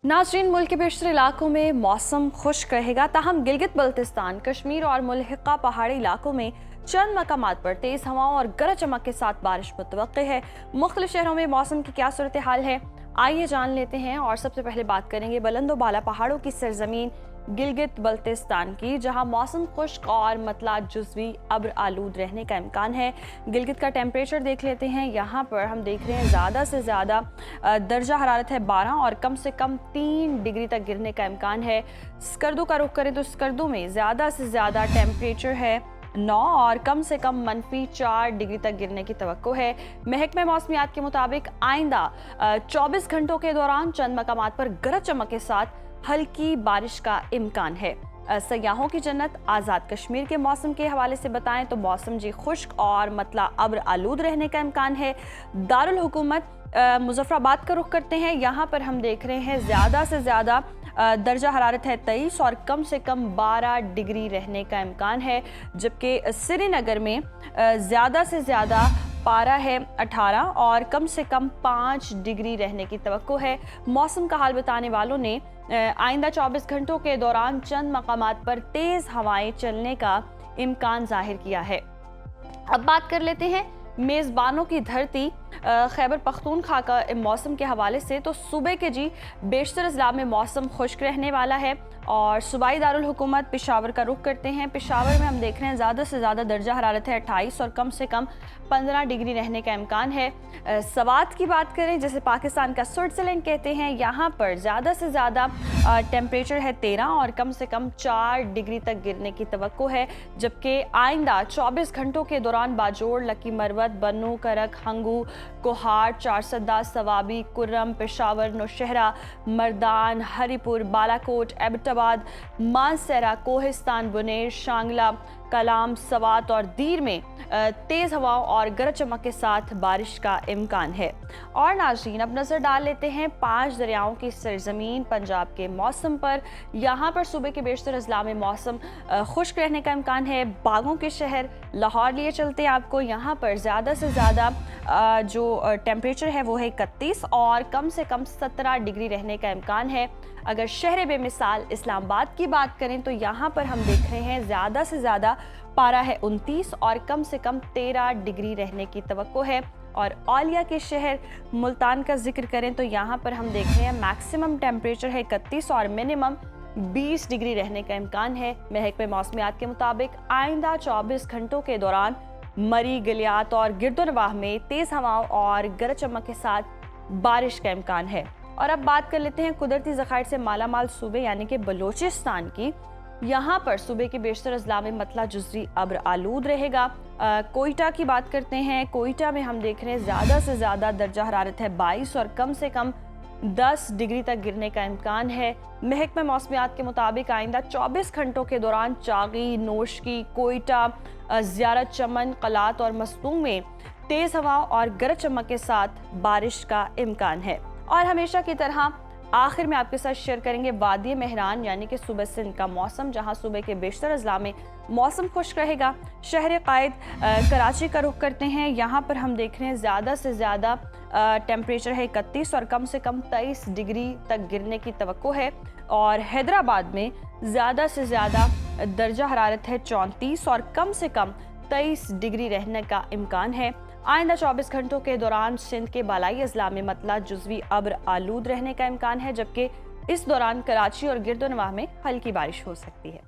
नाज़रीन, मुल्क के बेशतर इलाकों में मौसम खुश्क रहेगा, ताहम गिलगित बल्तिस्तान, कश्मीर और मुल्हिका पहाड़ी इलाकों में चंद मकामात पर तेज़ हवाओं और गरज चमक के साथ बारिश मुतवक्किल है। मुख्तलिफ शहरों में मौसम की क्या सूरत हाल है, आइए जान लेते हैं। और सबसे पहले बात करेंगे बुलंद व बाला पहाड़ों की सरजमीन गिलगित बल्तिस्तान की, जहां मौसम खुश्क और मतला जुज़वी अब्र आलूद रहने का इम्कान है। गिलगित का टेम्परेचर देख लेते हैं। यहाँ पर हम देख रहे हैं ज़्यादा से ज़्यादा दर्जा हरारत है 12 और कम से कम 3 डिग्री तक गिरने का इम्कान है। स्कर्दू का रुख करें तो स्कर्दू में ज़्यादा से ज़्यादा टेम्परेचर है 9 और कम से कम -4 डिग्री तक गिरने की तवक्को है। महकमे मौसमियात के मुताबिक आइंदा 24 घंटों के दौरान चंद मकामात पर गरज चमक के साथ हल्की बारिश का इम्कान है। सयाहों की जन्नत आज़ाद कश्मीर के मौसम के हवाले से बताएं तो मौसम जी खुश्क और मतला अब्र आलूद रहने का इम्कान है। दारुल हुकूमत मुजफ्फराबाद का रुख करते हैं। यहाँ पर हम देख रहे हैं ज़्यादा से ज़्यादा दर्जा हरारत है 23 और कम से कम 12 डिग्री रहने का इम्कान है, जबकि श्रीनगर में ज़्यादा से ज़्यादा पारा है 18 और कम से कम 5 डिग्री रहने की तवक्को है। मौसम का हाल बताने वालों ने आइंदा 24 घंटों के दौरान चंद मकामात पर तेज़ हवाएं चलने का इम्कान जाहिर किया है। अब बात कर लेते हैं मेज़बानों की धरती खैबर पख्तूनख्वा का मौसम के हवाले से। तो सुबह के जी बेशतर अजला में मौसम खुश्क रहने वाला है और सूबाई दारुल हुकूमत पेशावर का रुख करते हैं। पेशावर में हम देख रहे हैं ज़्यादा से ज़्यादा दर्जा हरारत है 28 और कम से कम 15 डिग्री रहने का इम्कान है। सवात की बात करें, जैसे पाकिस्तान का स्विट्ज़रलैंड कहते हैं, यहाँ पर ज़्यादा से ज़्यादा टेम्परेचर है 13 और कम से कम 4 डिग्री तक गिरने की तवक्को है, जबकि आइंदा 24 घंटों के दौरान बाजोड़, लकी मरवत, बन्नू, करक, हंगू, कोहाट, चारसदा, सवाबी, कुर्रम, पेशावर, नौशहरा, मर्दान, हरीपुर, बालाकोट, एबटाबाद, मानसरा, कोहिस्तान, बुनेर, शांगला, कलाम, सवात और दीर में तेज़ हवाओं और गरज चमक के साथ बारिश का इम्कान है। और नाज़रीन, अब नज़र डाल लेते हैं 5 दरियाओं की सरजमीन पंजाब के मौसम पर। यहाँ पर सुबह के बेशतर अजला में मौसम खुश्क रहने का इम्कान है। बागों के शहर लाहौर लिए चलते हैं आपको। यहाँ पर ज़्यादा से ज़्यादा जो टेम्परेचर है वो है 31 और कम से कम 17 डिग्री रहने का इम्कान है। अगर शहर बेमिसाल इस्लामाबाद की बात करें तो यहाँ पर हम देख रहे हैं ज़्यादा से ज़्यादा पारा है 29 और कम से कम 13 डिग्री रहने की तवक्को है। और औलिया के शहर मुल्तान का जिक्र करें तो यहाँ पर हम देख रहे हैं मैक्सिमम टेम्परेचर है 31 और मिनिमम 20 डिग्री रहने का इम्कान है। महकमे मौसमियात के मुताबिक आइंदा 24 घंटों के दौरान मरी, गलियात और गिरदोनवाह में तेज़ हवाओं और गरज चमक के साथ बारिश का इम्कान है। और अब बात कर लेते हैं कुदरती ज़खायर से मालामाल सूबे यानी कि बलोचिस्तान की। यहाँ पर सूबे के बेशतर अजला में मतला जुज़वी अब्र आलूद रहेगा। कोयटा की बात करते हैं। कोयटा में हम देख रहे हैं ज़्यादा से ज़्यादा दर्जा हरारत है 22 और कम से कम 10 डिग्री तक गिरने का इम्कान है। महकमे मौसमियात के मुताबिक आइंदा 24 घंटों के दौरान चागी, नोशकी, कोयटा, ज़ियारत चमन, कलात और मस्तूम में तेज़ हवा और गरज चमक के साथ बारिश का इम्कान है। और हमेशा की तरह आखिर में आपके साथ शेयर करेंगे वादी मेहरान यानी कि सुबह सिंध का मौसम, जहां सुबह के बेशतर अजला में मौसम खुश्क रहेगा। शहर कायद कराची का रुख करते हैं। यहाँ पर हम देख रहे हैं ज़्यादा से ज़्यादा टेम्परेचर है 31 और कम से कम 23 डिग्री तक गिरने की तवक्को है। और हैदराबाद में ज़्यादा से ज़्यादा दर्जा हरारत है 34 और कम से कम 23 डिग्री रहने का इम्कान है। आइंदा 24 घंटों के दौरान सिंध के बालाई अजला में मतला जुज़वी अब्र आलूद रहने का इम्कान है, जबकि इस दौरान कराची और गिरदोनवाह में हल्की बारिश हो सकती है।